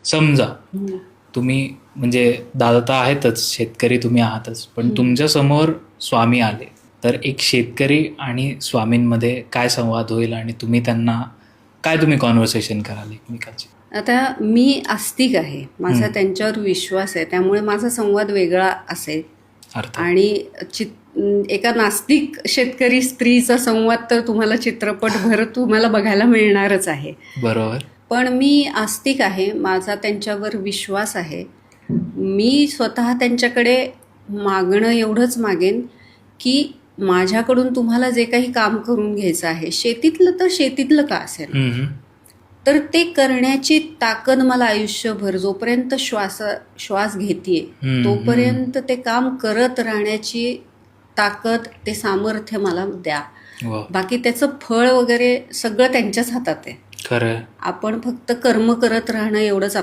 समजा तुम्ही म्हणजे दादा तर आहेतच, शेतकरी तुम्ही आहातच, पण तुमच्या समोर स्वामी आले तर एक शेतकरी आणि स्वामींमध्ये काय संवाद होईल आणि तुम्ही त्यांना काय तुम्ही कॉन्व्हर्सेशन कराल एकमेकांची? आता मी आस्तिक आहे, माझा त्यांच्यावर विश्वास आहे, त्यामुळे माझा संवाद वेगळा असेल. अर्थात. आणि एका नास्तिक शेतकरी स्त्रीचा संवाद तर तुम्हाला चित्रपटभर तुम्हाला बघायला मिळणारच आहे. बरोबर. पण मी आस्तिक आहे, माझा त्यांच्यावर विश्वास आहे. मी स्वतः त्यांच्याकडे मागणं एवढंच मागेन की माझ्याकडून तुम्हाला जे काही काम करून घ्यायचं आहे, शेतीतलं तर शेतीतलं का असेल, तर ते करण्याची ताकद मला आयुष्यभर जोपर्यंत श्वास घेतेय तोपर्यंत ते काम करत राहण्याची ताकद, ते सामर्थ्य मला द्या. बाकी त्याचं फळ वगैरे सगळं त्यांच्याच हातात आहे. खरं. आपण फक्त कर्म करत राहणं एवढंच